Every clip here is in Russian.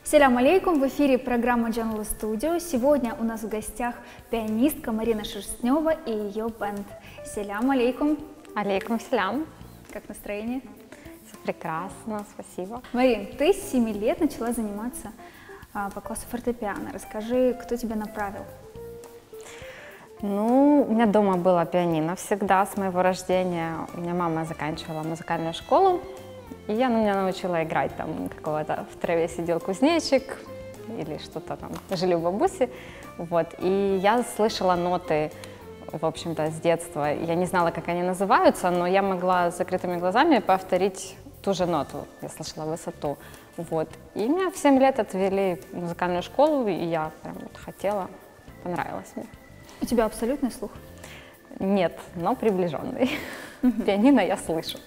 Салям алейкум, в эфире программа Jungle Studio. Сегодня у нас в гостях пианистка Марина Шерстнева и ее бенд. Салям алейкум. Алейкум салям. Как настроение? Все прекрасно, спасибо. Марин, ты с 7 лет начала заниматься по классу фортепиано. Расскажи, кто тебя направил? Ну, у меня дома было пианино всегда с моего рождения. У меня мама заканчивала музыкальную школу, и она меня научила играть там какого-то «В траве сидел кузнечик» или что-то там «Жили у бабуси». Вот. И я слышала ноты, в общем-то, с детства. Я не знала, как они называются, но я могла с закрытыми глазами повторить ту же ноту. Я слышала высоту. Вот. И меня в 7 лет отвели в музыкальную школу, и я прям вот хотела, понравилось мне. У тебя абсолютный слух? Нет, но приближенный. Пианино я слышу.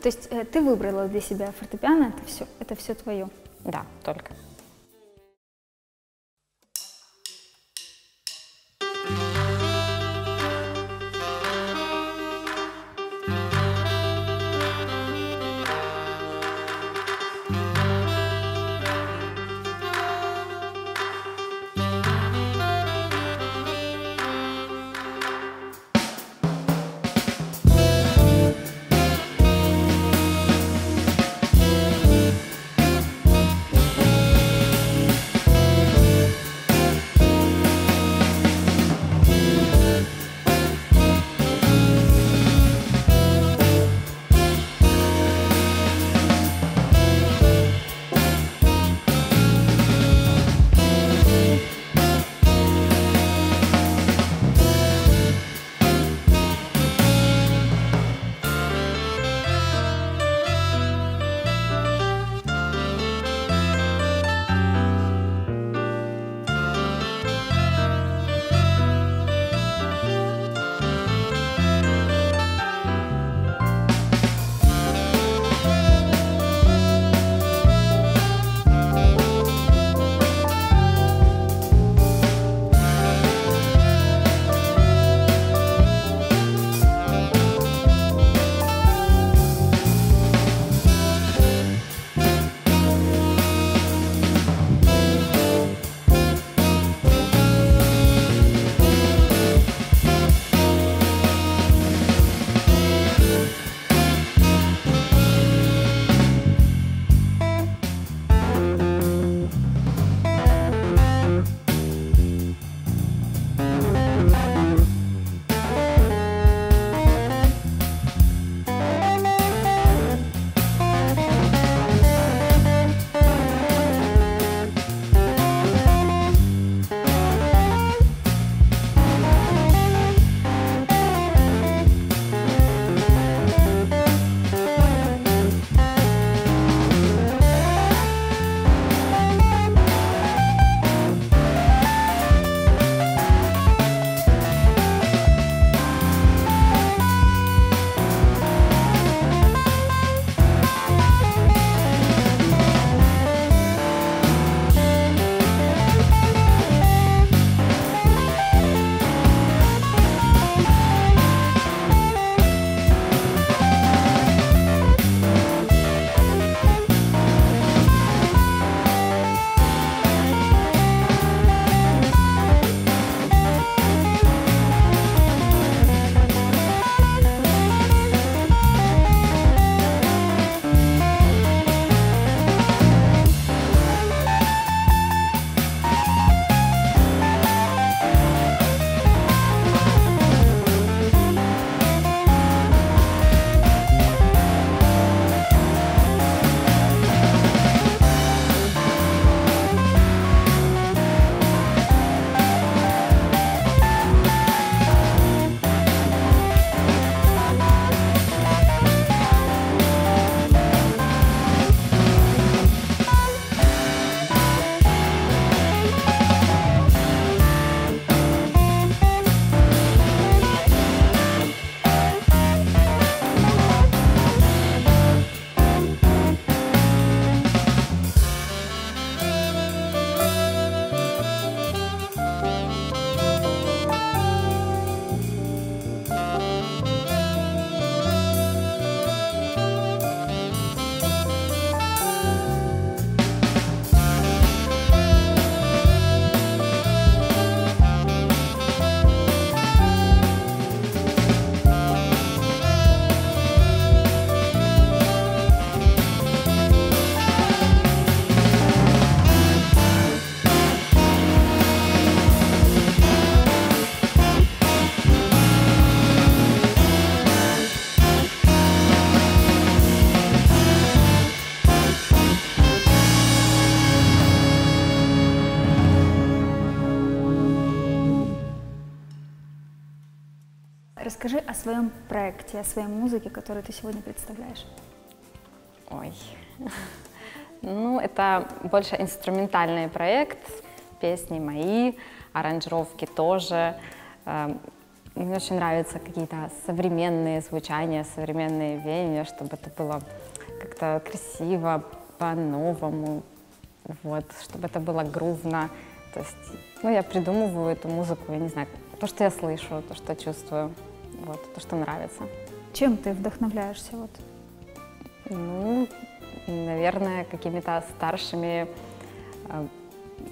То есть ты выбрала для себя фортепиано, это все твое? Да, только. Расскажи о своем проекте, о своей музыке, которую ты сегодня представляешь. Ой, ну это больше инструментальный проект, песни мои, аранжировки тоже. Мне очень нравятся какие-то современные звучания, современные веяния, чтобы это было как-то красиво, по-новому, вот, чтобы это было грувно. То есть, ну, я придумываю эту музыку, я не знаю, то, что я слышу, то, что чувствую, вот, то, что нравится. Чем ты вдохновляешься? Вот? Ну, наверное, какими-то старшими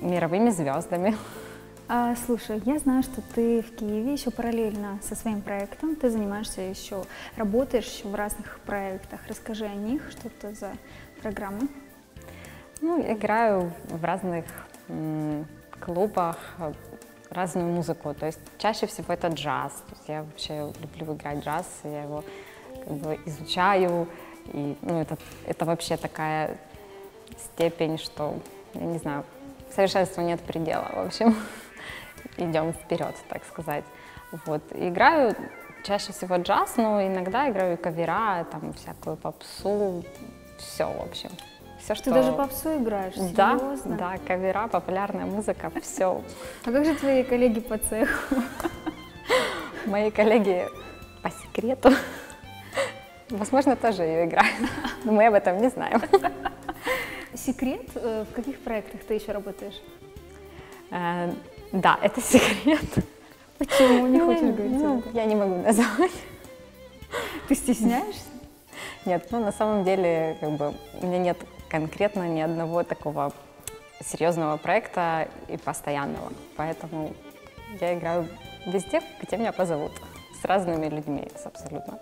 мировыми звездами. Слушай, я знаю, что ты в Киеве еще параллельно со своим проектом, ты занимаешься еще, работаешь еще в разных проектах. Расскажи о них, что это за программы. Ну, играю в разных клубах разную музыку, то есть чаще всего это джаз. То есть я вообще люблю играть джаз, я его как бы изучаю, и ну, это вообще такая степень, что, я не знаю, совершенству нет предела, в общем, идем вперед, так сказать. Вот. Играю чаще всего джаз, но иногда играю и кавера, там всякую попсу, все, в общем. Все, что... Ты даже попсу играешь? Да, Серьезно? да, кавера, популярная музыка, все. А как же твои коллеги по цеху? Мои коллеги по секрету, возможно, тоже ее играют, но мы об этом не знаем. Секрет? В каких проектах ты еще работаешь? Да, это секрет. Почему не хочешь говорить? Ну, я не могу назвать. Ты стесняешься? Нет, ну на самом деле, как бы, у меня нет конкретно ни одного такого серьезного проекта и постоянного. Поэтому я играю везде, где меня позовут, с разными людьми абсолютно.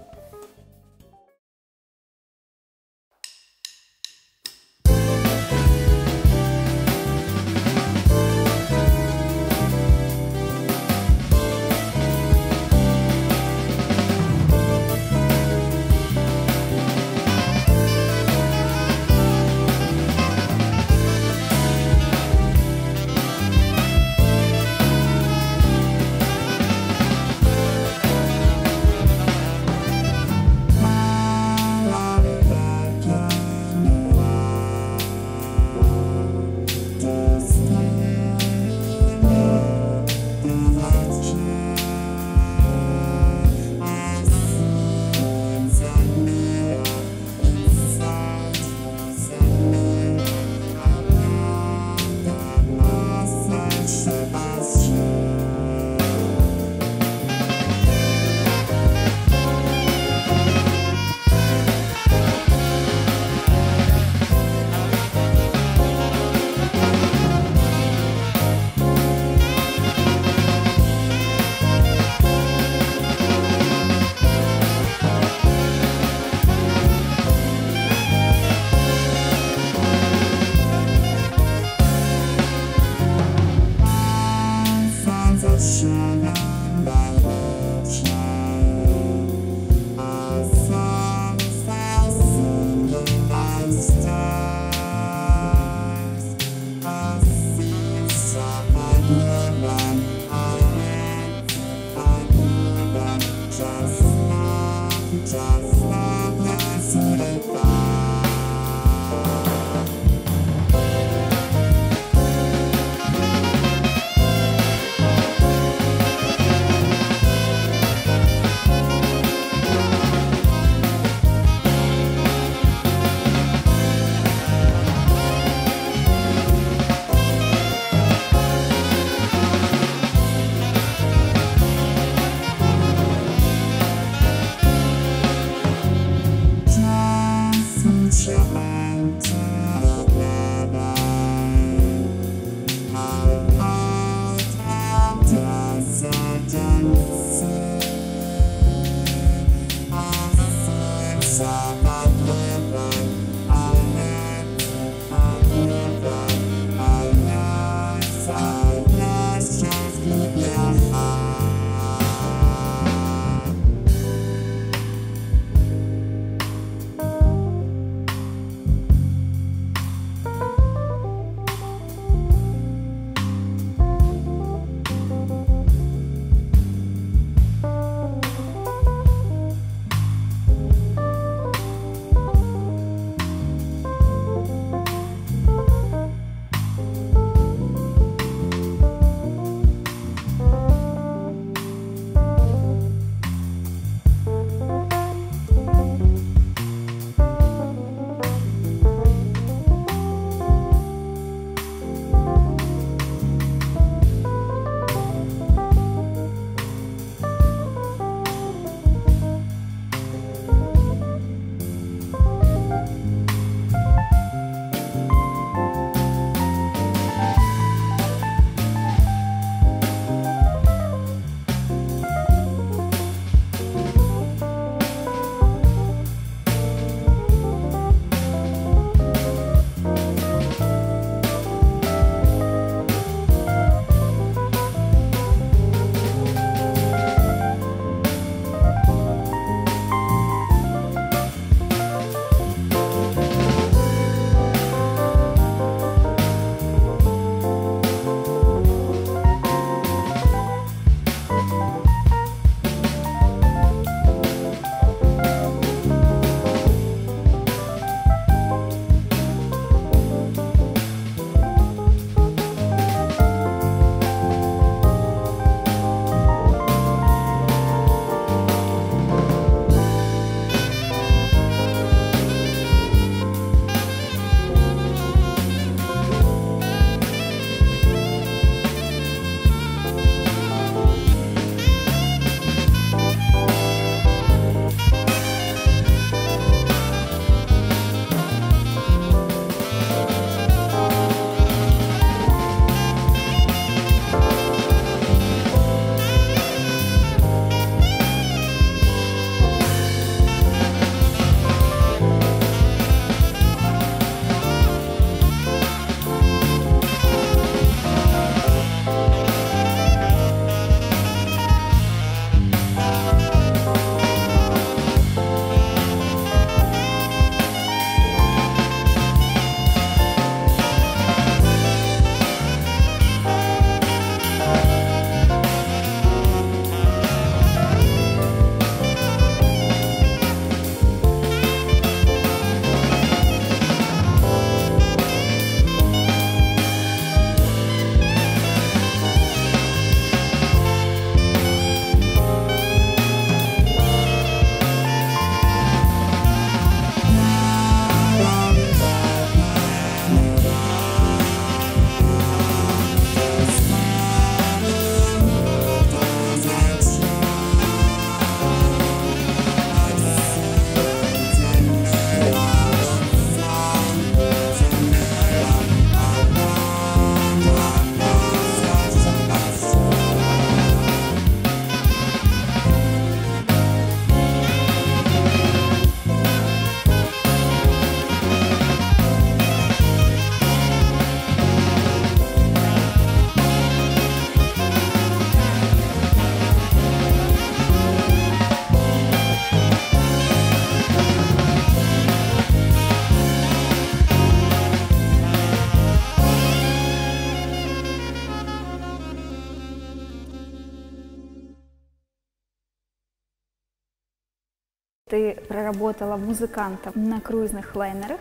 ты проработала музыкантом на круизных лайнерах,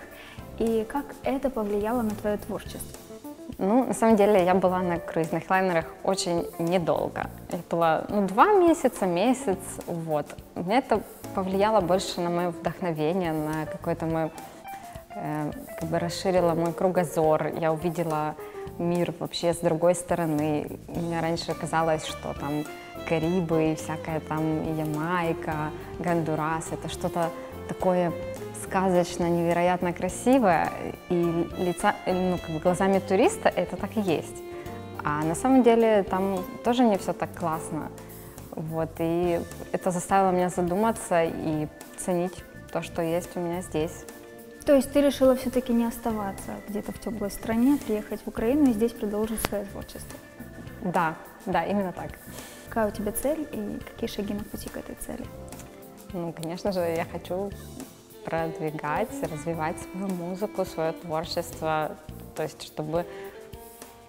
и как это повлияло на твое творчество? Ну, на самом деле, я была на круизных лайнерах очень недолго. Я была, 2 месяца, месяц, вот. Мне это повлияло больше на мое вдохновение, на какой-то мой, как бы расширило мой кругозор. Я увидела мир вообще с другой стороны. Мне раньше казалось, что там Карибы, всякая там Ямайка, Гондурас, это что-то такое сказочно, невероятно красивое, и глазами туриста это так и есть. А на самом деле там тоже не все так классно. Вот, и это заставило меня задуматься и ценить то, что есть у меня здесь. То есть ты решила все-таки не оставаться где-то в теплой стране, приехать в Украину и здесь продолжить свое творчество? Да, именно так. Какая у тебя цель и какие шаги на пути к этой цели? Конечно же, я хочу продвигать, развивать свою музыку, свое творчество, то есть чтобы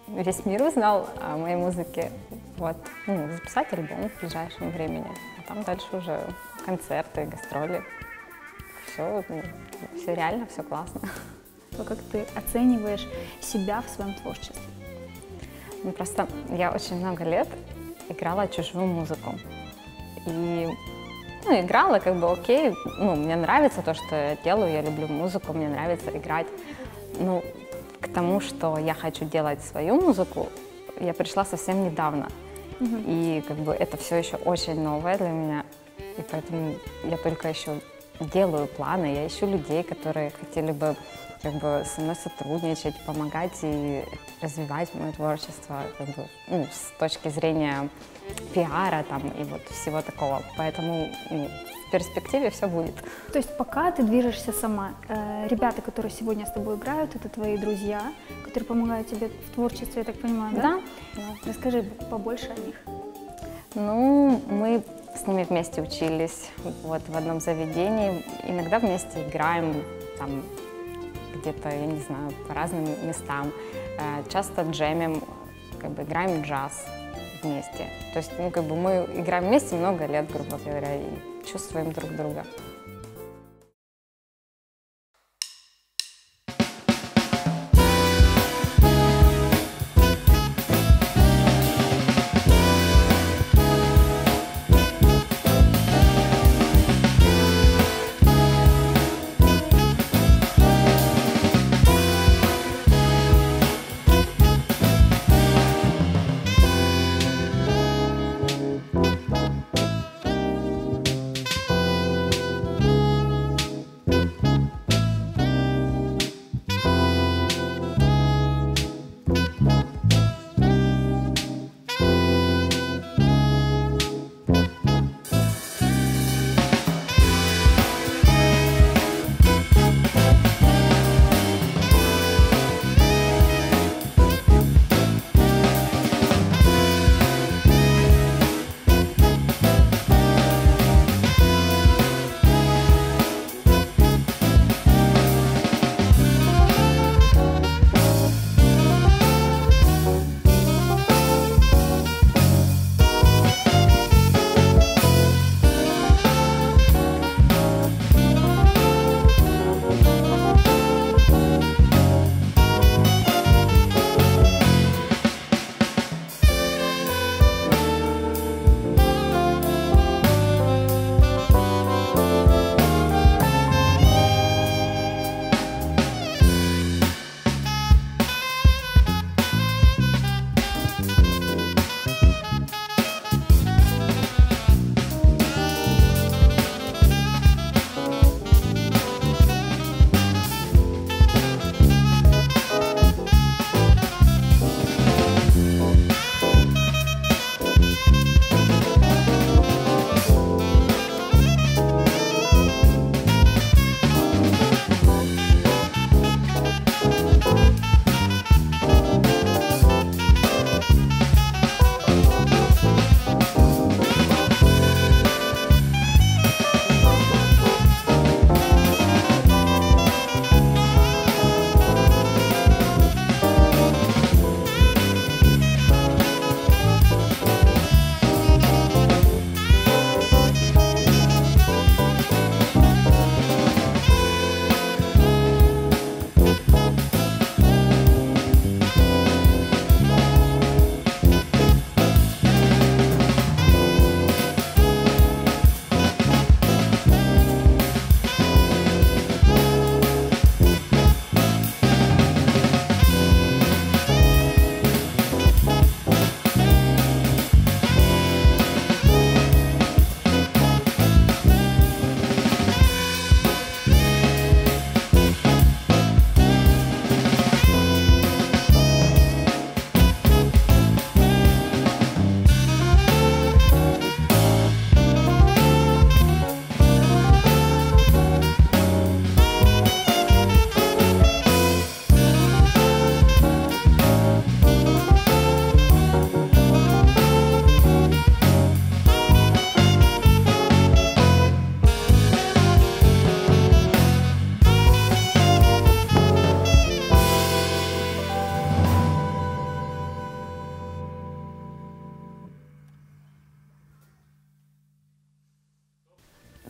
весь мир узнал о моей музыке, вот, записать альбом в ближайшем времени, а там дальше уже концерты, гастроли, все реально, все классно. Как ты оцениваешь себя в своем творчестве? Просто я очень много лет играла чужую музыку, и играла окей, мне нравится то, что я делаю, я люблю музыку, мне нравится играть. К тому, что я хочу делать свою музыку, я пришла совсем недавно. И это все еще очень новое для меня, и поэтому я только еще делаю планы, я ищу людей, которые хотели бы со мной сотрудничать, помогать и развивать мое творчество с точки зрения пиара и всего такого. Поэтому в перспективе все будет. То есть пока ты движешься сама, ребята, которые сегодня с тобой играют, это твои друзья, которые помогают тебе в творчестве, я так понимаю, да? Да. Расскажи побольше о них. Мы с ними вместе учились в одном заведении, иногда вместе играем где-то, я не знаю, по разным местам. Часто джемим, играем джаз вместе. То есть, мы играем вместе много лет, грубо говоря, и чувствуем друг друга.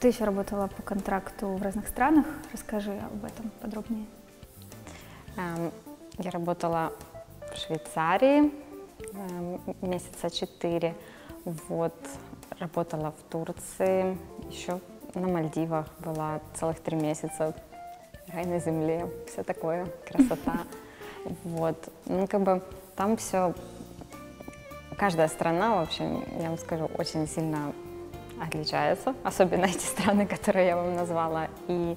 ты еще работала по контракту в разных странах. Расскажи об этом подробнее. Я работала в Швейцарии месяца 4, вот, работала в Турции, еще на Мальдивах была целых 3 месяца, рай на земле, все такое, красота, вот, ну, как бы там все, каждая страна, в общем, я вам скажу, очень сильно отличается, особенно эти страны, которые я вам назвала, и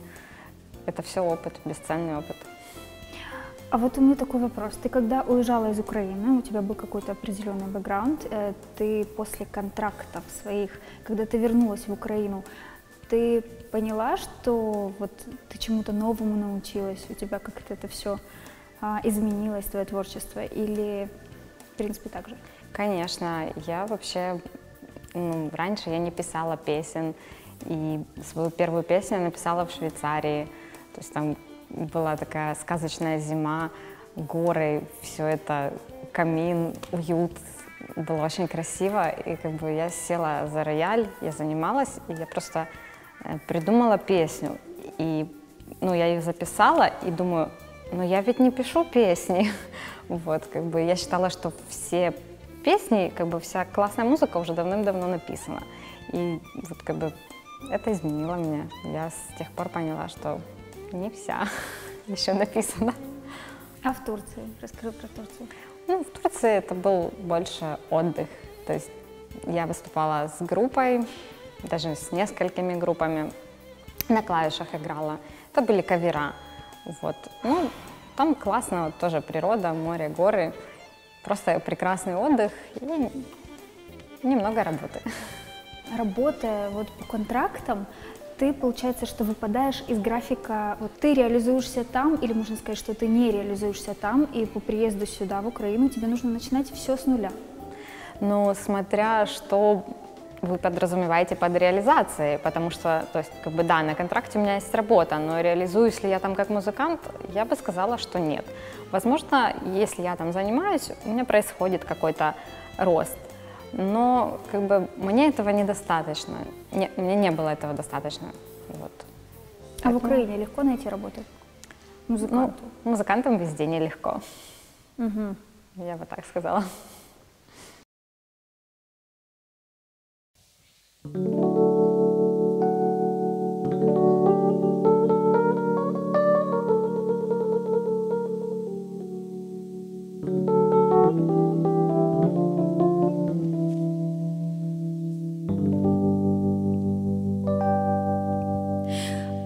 это все опыт, бесценный опыт. А вот у меня такой вопрос. Ты когда уезжала из Украины, у тебя был какой-то определенный бэкграунд, ты после контрактов своих, когда ты вернулась в Украину, ты поняла, что вот ты чему-то новому научилась, у тебя как-то это все изменилось, твое творчество, или в принципе так же? Конечно, я вообще, раньше я не писала песен, и свою первую песню я написала в Швейцарии, то есть там была такая сказочная зима, горы, все это, камин, уют, было очень красиво, и как бы я села за рояль, я занималась, и я просто придумала песню, и я ее записала, и думаю, я ведь не пишу песни, вот, как бы я считала, что все песни, как бы вся классная музыка уже давным-давно написана, и вот как бы это изменило меня, я с тех пор поняла, что не вся еще написана. А в Турции? Расскажи про Турцию. В Турции это был больше отдых. То есть я выступала с группой, даже с несколькими группами, на клавишах играла. Это были кавера. Вот. Там классно, вот, тоже природа, море, горы. Просто прекрасный отдых и немного работы. Работая вот по контрактам, ты, получается, что выпадаешь из графика, вот ты реализуешься там, или можно сказать, что ты не реализуешься там, и по приезду сюда, в Украину, тебе нужно начинать все с нуля. Смотря что вы подразумеваете под реализацией, потому что, то есть, как бы, да, на контракте у меня есть работа, но реализуюсь ли я там как музыкант, я бы сказала, что нет. Возможно, если я там занимаюсь, у меня происходит какой-то рост. Но как бы мне этого недостаточно, мне не было этого достаточно. Вот. А в Украине легко найти работу музыканту? Музыкантам везде нелегко. Угу. Я бы так сказала.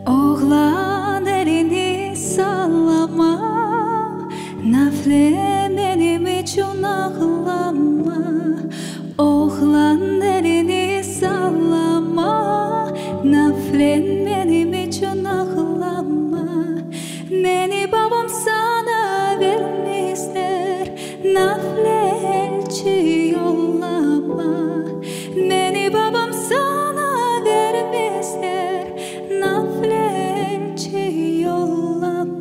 Oğlan elini sallama, nafle benim için ağlama. Oğlan elini sallama, nafle benim için ağlama. Beni babam sana vermişler, nafle elçi yollama. Beni babam sana vermişler, nafle elçi yollama.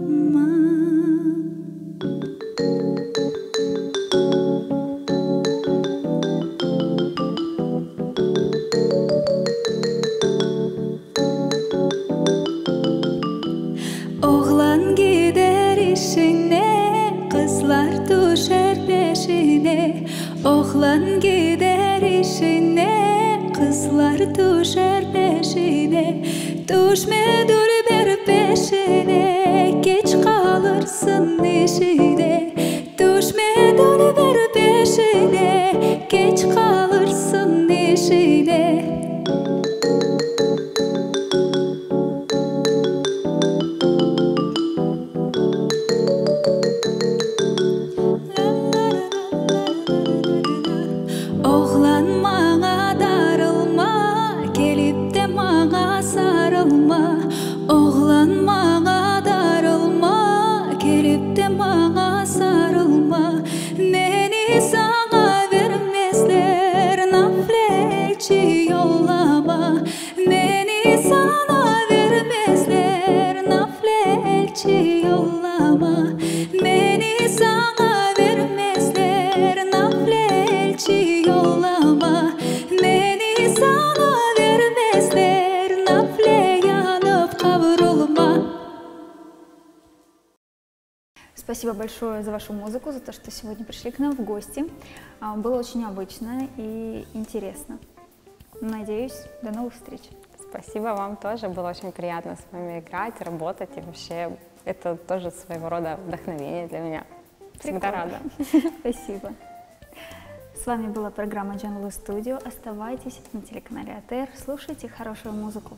Oğlan gider işine, kızlar düşer peşine. Oğlan gider işine, kızlar düşer peşine. Düşme dülber peşine, geç kalırsın işine. Düşme dülber peşine, geç kalırsın işine. Oğlan bana darılma, gelip de bana sarılma. Oğlan bana darılma, gelip de bana sarılma. Beni sana vermezler, nafleci yollama. Beni sana vermezler, nafleci yollama. Beni sana vermezler, nafleci yollama. Beni sana vermezler, nafleci Спасибо большое за вашу музыку, за то, что сегодня пришли к нам в гости. Было очень необычно и интересно. Надеюсь, до новых встреч. Спасибо вам тоже, было очень приятно с вами играть, работать, и вообще это тоже своего рода вдохновение для меня. Всегда Прикольно. рада. Спасибо. С вами была программа Jungle Studio. Оставайтесь на телеканале АТР, слушайте хорошую музыку.